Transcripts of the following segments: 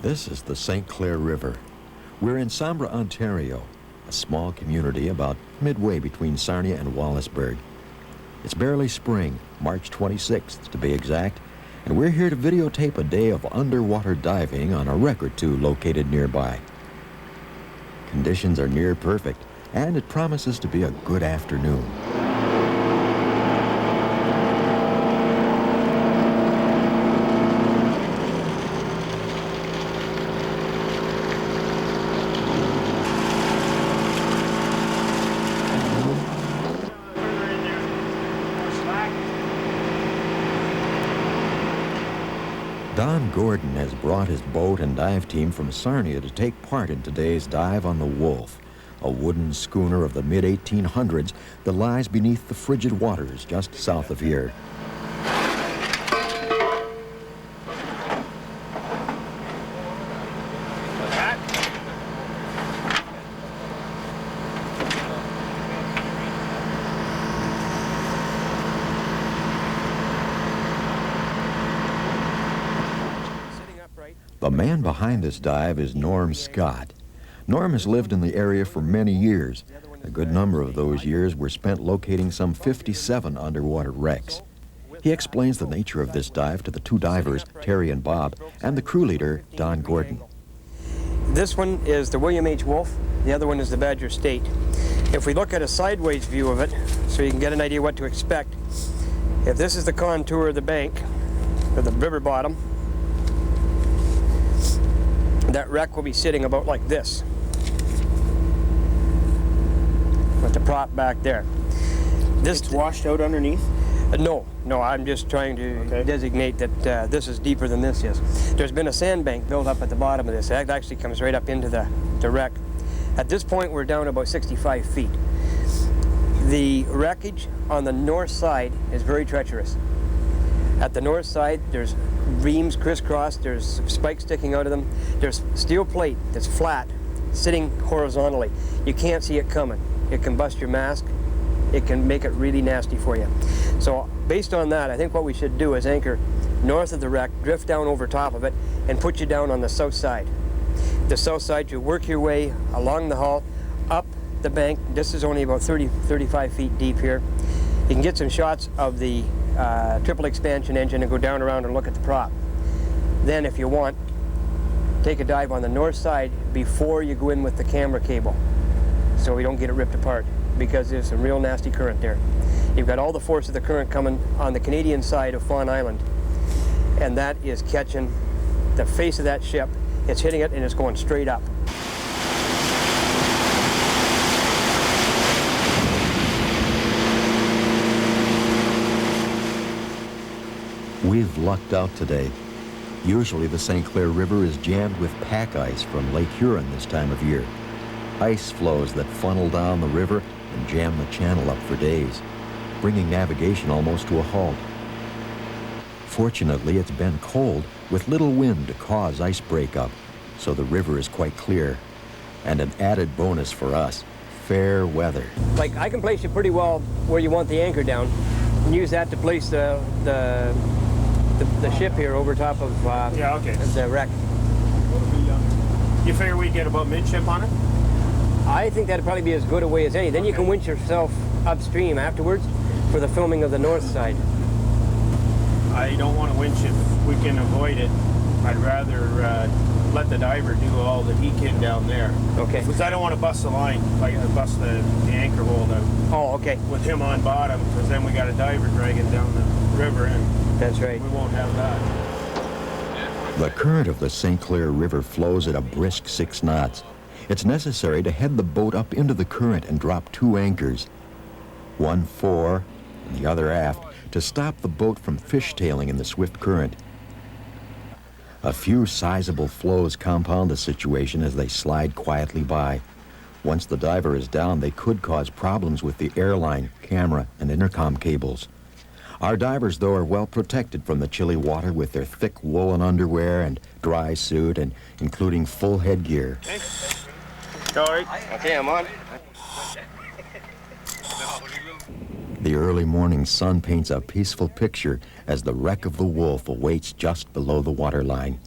This is the St. Clair River. We're in Sombra, Ontario, a small community about midway between Sarnia and Wallaceburg. It's barely spring, March 26th to be exact, and we're here to videotape a day of underwater diving on a wreck or two located nearby. Conditions are near perfect, and it promises to be a good afternoon. Don Gordon has brought his boat and dive team from Sarnia to take part in today's dive on the Wolf, a wooden schooner of the mid-1800s that lies beneath the frigid waters just south of here. The man behind this dive is Norm Scott. Norm has lived in the area for many years. A good number of those years were spent locating some 57 underwater wrecks. He explains the nature of this dive to the two divers, Terry and Bob, and the crew leader, Don Gordon. This one is the William H. Wolf. The other one is the Badger State. If we look at a sideways view of it, so you can get an idea what to expect, if this is the contour of the bank, or the river bottom, that wreck will be sitting about like this, with the prop back there. It's washed out underneath? No, I'm just trying to designate that this is deeper than this is. There's been a sandbank built up at the bottom of this. That actually comes right up into the wreck. At this point, we're down about 65 feet. The wreckage on the north side is very treacherous. At the north side, there's reams crisscrossed, there's spikes sticking out of them. There's steel plate that's flat, sitting horizontally. You can't see it coming. It can bust your mask. It can make it really nasty for you. So based on that, I think what we should do is anchor north of the wreck, drift down over top of it, and put you down on the south side. The south side, you work your way along the hull, up the bank. This is only about 35 feet deep here. You can get some shots of the triple expansion engine and go down around and look at the prop. Then if you want, take a dive on the north side before you go in with the camera cable so we don't get it ripped apart, because there's some real nasty current there. You've got all the force of the current coming on the Canadian side of Fawn Island, and that is catching the face of that ship. It's hitting it and it's going straight up. We've lucked out today. Usually the St. Clair River is jammed with pack ice from Lake Huron this time of year. Ice flows that funnel down the river and jam the channel up for days, bringing navigation almost to a halt. Fortunately, it's been cold with little wind to cause ice breakup, so the river is quite clear. And an added bonus for us, fair weather. Like, I can place you pretty well where you want the anchor down, and use that to place the ship here over top of the wreck. You figure we get about midship on it? I think that'd probably be as good a way as any. Then you can winch yourself upstream afterwards for the filming of the north side. I don't want to winch if we can avoid it. I'd rather let the diver do all that he can down there. Okay. Because I don't want to bust the line, like bust the anchor hold out. Oh, okay. With him on bottom, because then we got a diver dragging down the river, and that's right. We won't have that. The current of the St. Clair River flows at a brisk 6 knots. It's necessary to head the boat up into the current and drop 2 anchors, one fore and the other aft, to stop the boat from fishtailing in the swift current. A few sizable floes compound the situation as they slide quietly by. Once the diver is down, they could cause problems with the airline, camera, and intercom cables. Our divers, though, are well protected from the chilly water with their thick woolen underwear and dry suit, and including full headgear. Okay. All right. Okay, I'm on. The early morning sun paints a peaceful picture as the wreck of the Wolf awaits just below the waterline.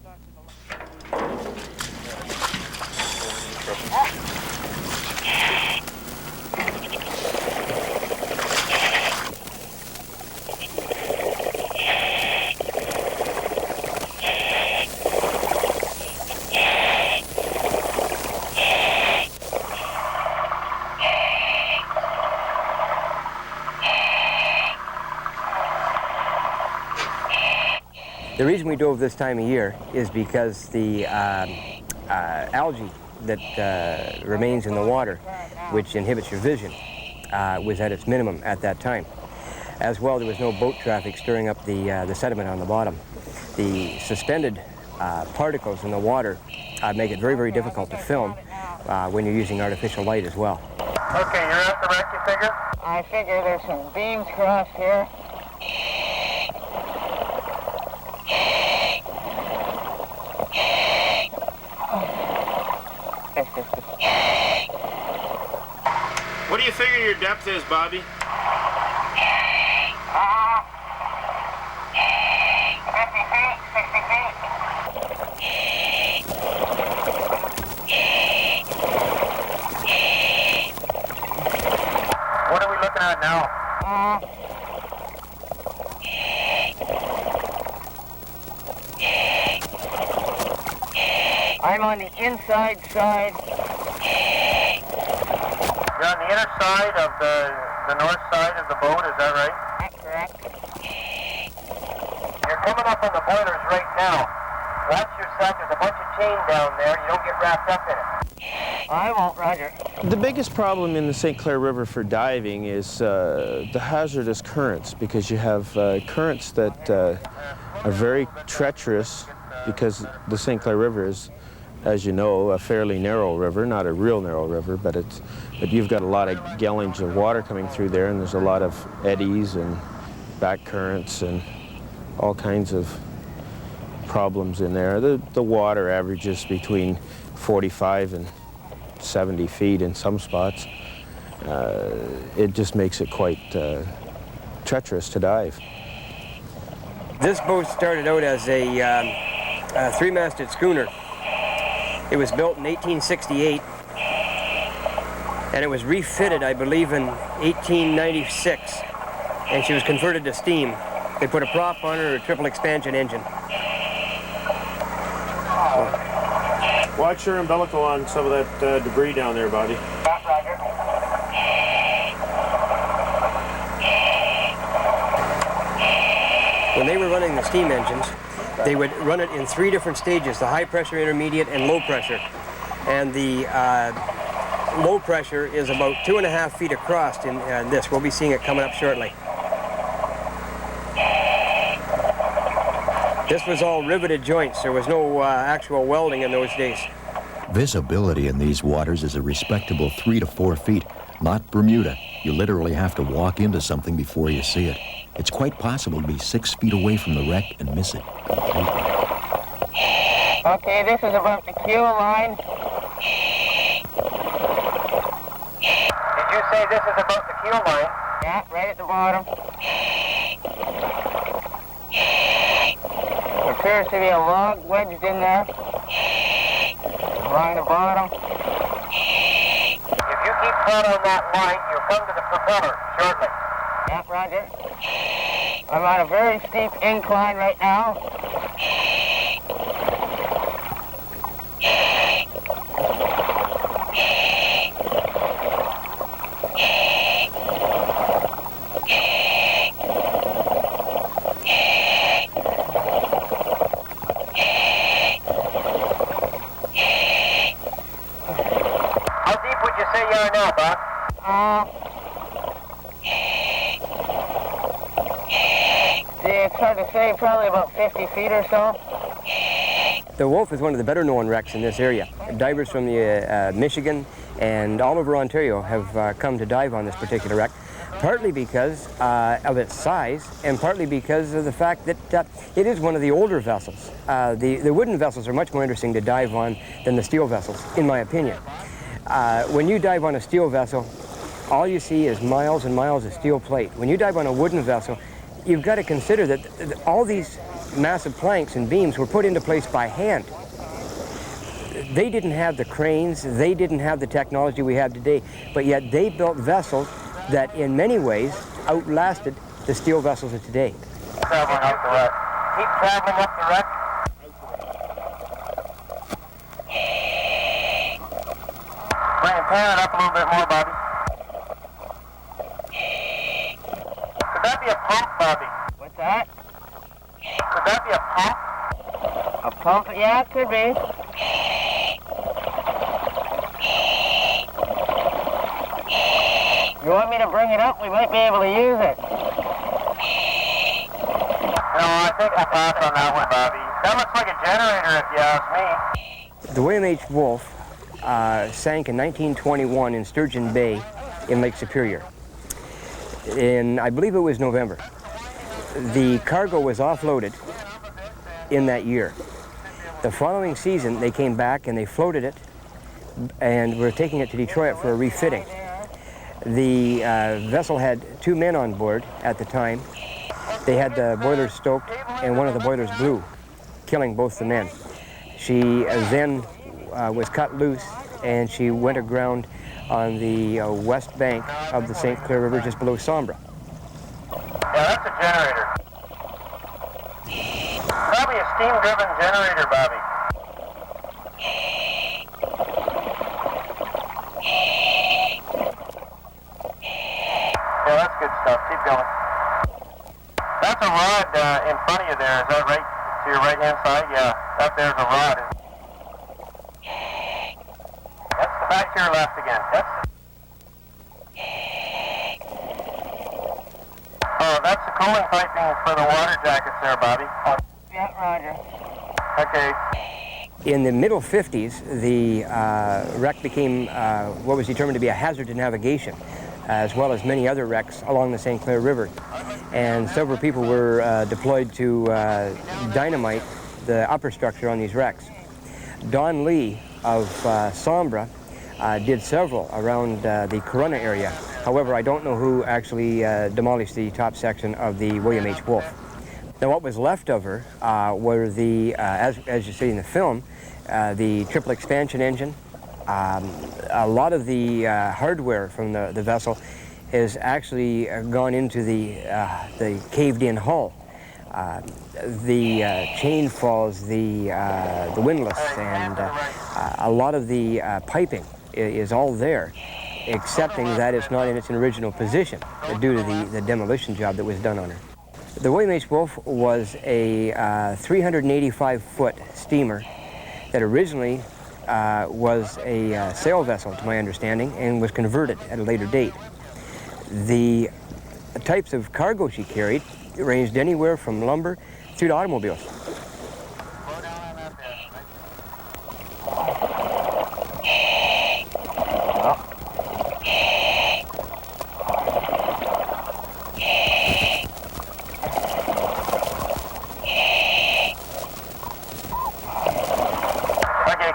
The reason we dove this time of year is because the algae that remains in the water, which inhibits your vision, was at its minimum at that time. As well, there was no boat traffic stirring up the sediment on the bottom. The suspended particles in the water make it very, very difficult to film when you're using artificial light as well. Okay, you're at the wreck, you figure? I figure there's some beams crossed here. What do you figure your depth is, Bobby? 50 feet, 60 feet. What are we looking at now? I'm on the inside side. You're on the inner side of the north side of the boat, is that right? That's correct. You're coming up on the boilers right now. Watch yourself, there's a bunch of chain down there, you don't get wrapped up in it. I won't, Roger. The biggest problem in the St. Clair River for diving is the hazardous currents, because you have currents that are very treacherous, because the St. Clair River is, as you know, a fairly narrow river, not a real narrow river, but you've got a lot of gallons of water coming through there, and there's a lot of eddies and back currents and all kinds of problems in there. The water averages between 45 and 70 feet in some spots. It just makes it quite treacherous to dive. This boat started out as a three-masted schooner. It was built in 1868, and it was refitted, I believe, in 1896, and she was converted to steam. They put a prop on her, a triple expansion engine. Watch your umbilical on some of that debris down there, Bobby. Roger. When they were running the steam engines, they would run it in 3 different stages: the high pressure, intermediate, and low pressure. And the low pressure is about 2.5 feet across in this. We'll be seeing it coming up shortly. This was all riveted joints. There was no actual welding in those days. Visibility in these waters is a respectable 3 to 4 feet, not Bermuda. You literally have to walk into something before you see it. It's quite possible to be 6 feet away from the wreck and miss it completely. Okay, this is about the keel line. Did you say this is about the keel line? Yeah, right at the bottom. There appears to be a log wedged in there along the bottom. If you keep caught on that line, you'll come to the propeller shortly. Yeah, Roger. I'm on a very steep incline right now. How deep would you say you are now, Bob? It's hard to say, probably about 50 feet or so. The Wolf is one of the better known wrecks in this area. Divers from the Michigan and all over Ontario have come to dive on this particular wreck, partly because of its size and partly because of the fact that it is one of the older vessels. The wooden vessels are much more interesting to dive on than the steel vessels, in my opinion. When you dive on a steel vessel, all you see is miles and miles of steel plate. When you dive on a wooden vessel, you've got to consider that all these massive planks and beams were put into place by hand. They didn't have the cranes, they didn't have the technology we have today, but yet they built vessels that in many ways outlasted the steel vessels of today. Traveling up the wreck. Keep traveling up the wreck. Pan it up a little bit more, Bobby. Could that be a pump, Bobby? What's that? Could that be a pump? A pump? Yeah, it could be. You want me to bring it up? We might be able to use it. No, I think I'll pass on that one, Bobby. That looks like a generator, if you ask me. The William H. Wolfe sank in 1921 in Sturgeon Bay in Lake Superior. I believe it was November. The cargo was offloaded in that year. The following season, they came back and they floated it and were taking it to Detroit for a refitting. The vessel had 2 men on board at the time. They had the boilers stoked and one of the boilers blew, killing both the men. She then was cut loose and she went aground on the west bank of the St. Clair River just below Sombra. Yeah, that's a generator. Probably a steam-driven generator, Bobby. Yeah, that's good stuff. Keep going. That's a rod in front of you there. Is that right? To your right-hand side? Yeah, that there's a rod. That's the back to your left again. That's the cooling piping for the water jackets there, Bobby. Yeah, Roger. Okay. In the middle 50s, the wreck became what was determined to be a hazard to navigation, as well as many other wrecks along the St. Clair River. And several people were deployed to dynamite the upper structure on these wrecks. Don Lee of Sombra did several around the Corunna area. However, I don't know who actually demolished the top section of the William H. Wolfe. Now, what was left of her were the, as you see in the film, the triple expansion engine. A lot of the hardware from the vessel has actually gone into the caved-in hull. The chain falls, the windlass, and a lot of the piping is all there, excepting that it's not in its original position due to the demolition job that was done on her. The William H. Wolfe was a 385-foot steamer that originally was a sail vessel, to my understanding, and was converted at a later date. The types of cargo she carried ranged anywhere from lumber through to automobiles.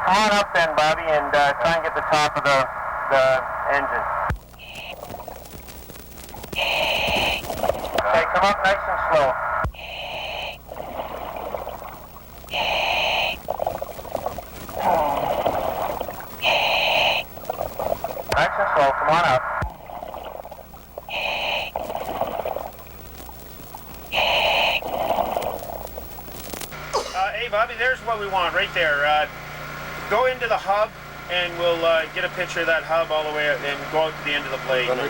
Come on up then, Bobby, and try and get the top of the engine. Okay, come up nice and slow. Nice and slow, come on up. Hey, Bobby, there's what we want right there. Go into the hub, and we'll get a picture of that hub all the way out and go out to the end of the blade. You all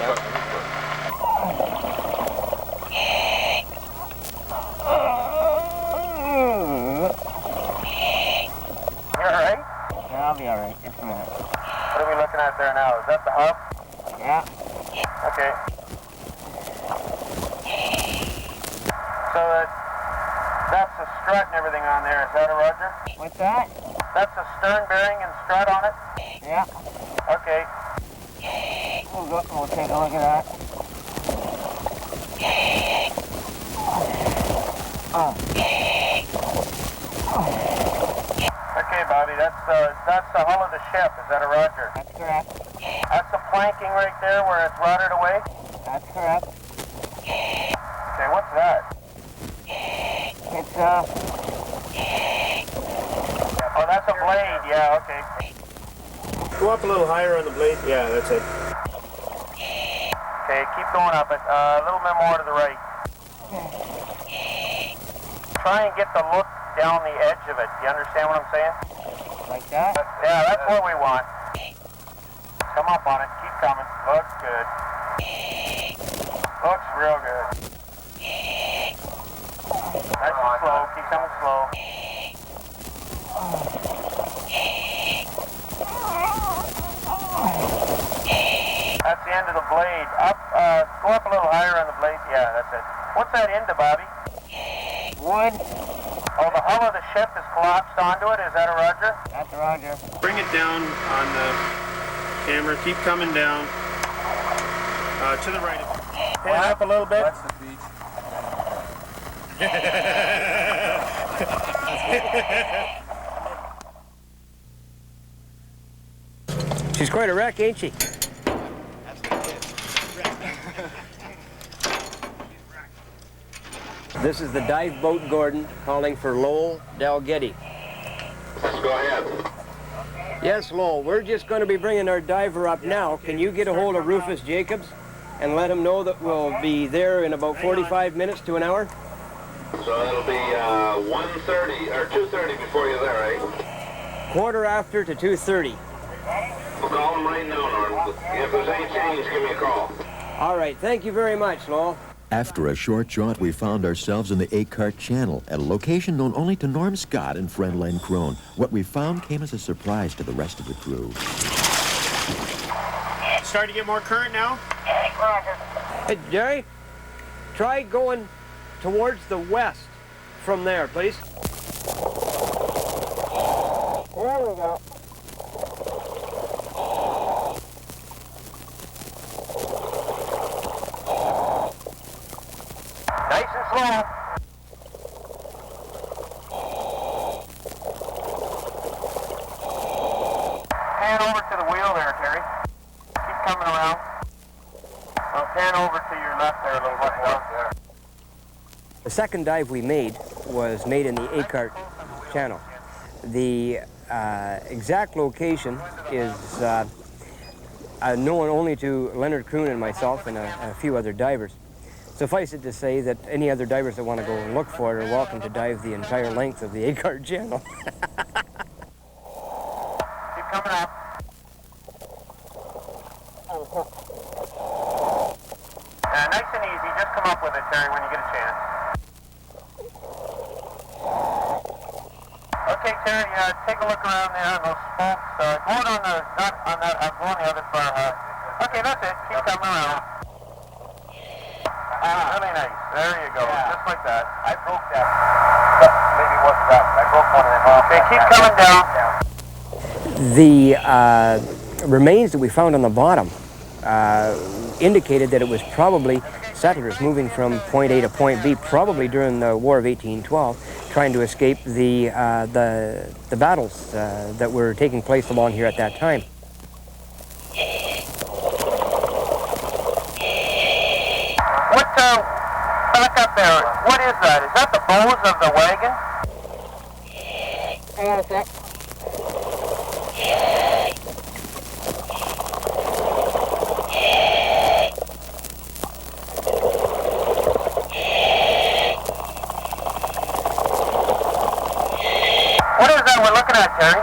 right? Yeah, I'll be all right. Just a minute. What are we looking at there now? Is that the hub? Yeah. Okay. So that's the strut and everything on there. Is that a Roger? What's that? That's a stern bearing and strut on it? Yeah. Okay. We'll take a look at that. Okay, Bobby, that's the hull of the ship. Is that a Roger? That's correct. That's the planking right there where it's rotted away? That's correct. Okay, what's that? It's, Yeah, Oh, that's a blade. Yeah, okay. Go up a little higher on the blade. Yeah, that's it. Okay, keep going up it. A little bit more to the right. Try and get the look down the edge of it. You understand what I'm saying? Like that? Yeah, that's what we want. Come up on it. Keep coming. Looks good. Looks real good. Nice and slow. Keep coming slow. That's the end of the blade. Up, go up a little higher on the blade. Yeah, that's it. What's that into, Bobby? Wood. Oh, the hull of the ship is collapsed onto it. Is that a Roger? That's a Roger. Bring it down on the camera. Keep coming down. To the right. Pan up a little bit. That's the beach. She's quite a wreck, ain't she? This is the dive boat Gordon calling for Lowell Dalgetty. Go ahead. Yes, Lowell, we're just going to be bringing our diver up now. Can you get a hold of Rufus Jacobs and let him know that we'll be there in about 45 minutes to an hour? So it'll be 1:30 or 2:30 before you're there, eh? Quarter after to 2:30. We'll call him right now, Norm. If there's any change, give me a call. All right, thank you very much, Lowell. After a short jaunt, we found ourselves in the Acart Channel, at a location known only to Norm Scott and friend Len Crone. What we found came as a surprise to the rest of the crew. Starting to get more current now? Hey, Jerry, try going towards the west from there, please. There we go. Nice and slow. Pan over to the wheel there, Terry. Keep coming around. Well, pan over to your left there a little bit more. The second dive we made was made in the Acart Channel. The exact location is known only to Leonard Kroon and myself and a few other divers. Suffice it to say that any other divers that want to go and look for it are welcome to dive the entire length of the Acart Channel. Keep coming up. Nice and easy. Just come up with it, Terry, when you get a chance. Okay, Terry, take a look around there on those spokes. Go on the, not on that, go on the other far. Okay, that's it. Keep coming around. Really nice. There you go. Yeah. Just like that. I broke that. Maybe it wasn't that. I broke one of them off. Okay, keep coming down. The remains that we found on the bottom indicated that it was probably settlers moving from point A to point B, probably during the War of 1812, trying to escape the battles that were taking place along here at that time. Back up there. What is that? Is that the bows of the wagon? Hang on a sec. What is that we're looking at, Terry?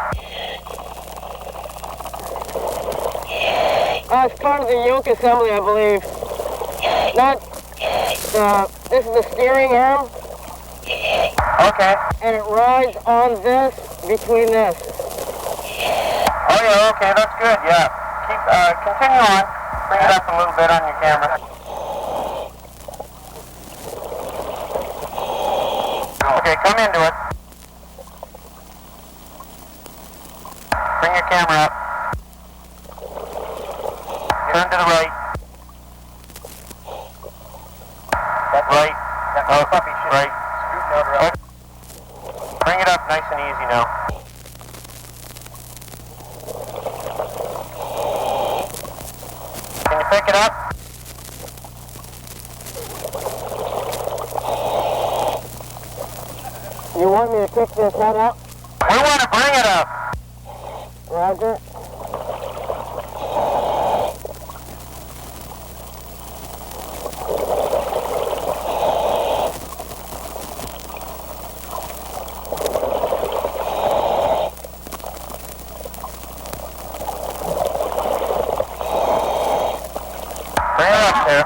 It's part of the yoke assembly, I believe. This is the steering arm. Okay. And it rides on this, between this. Oh yeah, okay, that's good, yeah. Keep, continue on. Bring it up a little bit on your camera. Okay, come into it. Bring your camera up. Turn to the right. Right. Oh, right. Oh. Bring it up nice and easy now. Can you pick it up? You want me to pick this head up? We want to Bring it up. Roger. Bring it up there.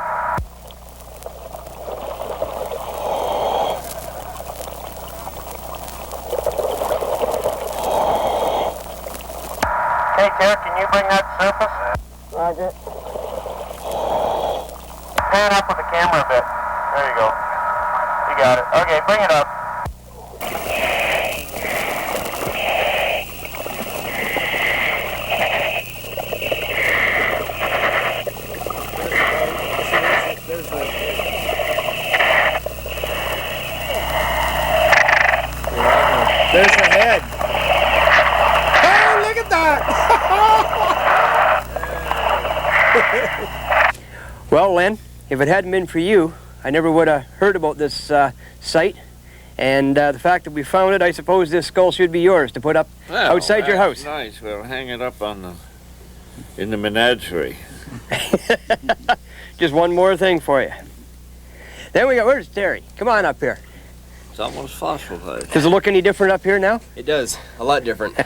Okay, Clair, can you bring that surface? Roger. Pan up with the camera a bit. There you go. You got it. Okay, bring it up. There's the head. Oh, look at that! Well, Len, if it hadn't been for you, I never would have heard about this site. And the fact that we found it, I suppose this skull should be yours to put up outside your house. Nice. We'll hang it up on in the menagerie. Just one more thing for you. Then we got, where's Terry? Come on up here. It's almost fossilized. Does it look any different up here now? It does. A lot different.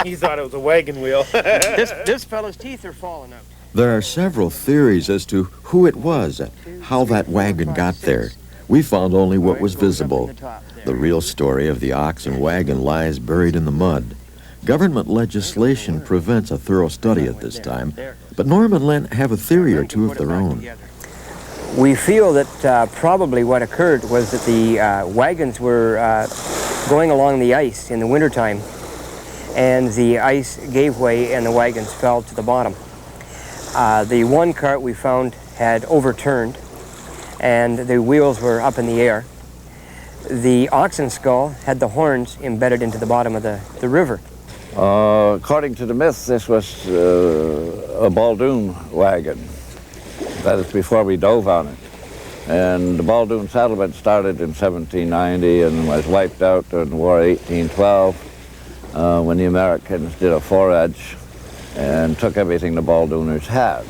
He thought it was a wagon wheel. This fellow's teeth are falling out. There are several theories as to who it was and how that wagon got there. We found only what was visible. The real story of the ox and wagon lies buried in the mud. Government legislation prevents a thorough study at this time, but Norm and Len have a theory or two of their own. We feel that probably what occurred was that the wagons were going along the ice in the wintertime, and the ice gave way and the wagons fell to the bottom. The one cart we found had overturned, and the wheels were up in the air. The oxen skull had the horns embedded into the bottom of the river. According to the myth, this was a Baldoon wagon. That is before we dove on it. And the Baldoon settlement started in 1790 and was wiped out during the War of 1812 when the Americans did a forage and took everything the Baldooners had.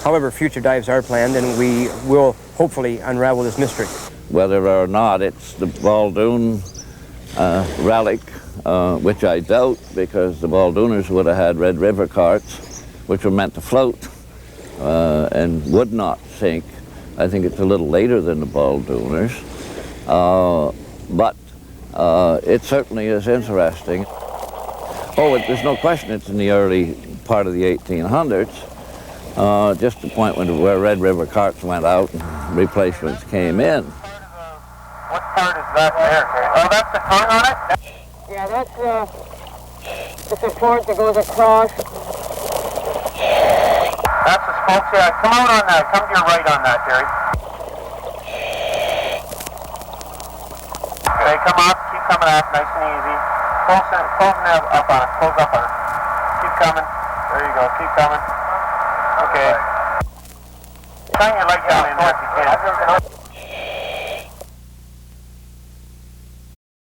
However, future dives are planned, and we will hopefully unravel this mystery. Whether or not it's the Baldoon relic, which I doubt, because the Baldooners would have had Red River carts, which were meant to float and would not sink. I think it's a little later than the Baldooners, but it certainly is interesting. Oh, there's no question it's in the early part of the 1800s, just the point where Red River carts went out and replacements came in. What part is that there, Terry? Oh, that's the tongue on it? Yeah, that's the support that goes across. That's the spokes, yeah. Come out on that. Come to your right on that, Terry. Okay, come up. Keep coming up. Nice and easy. Close up on it. Close up on it. Keep coming. There you go. Keep coming. Okay. Shine your light down in there if you can.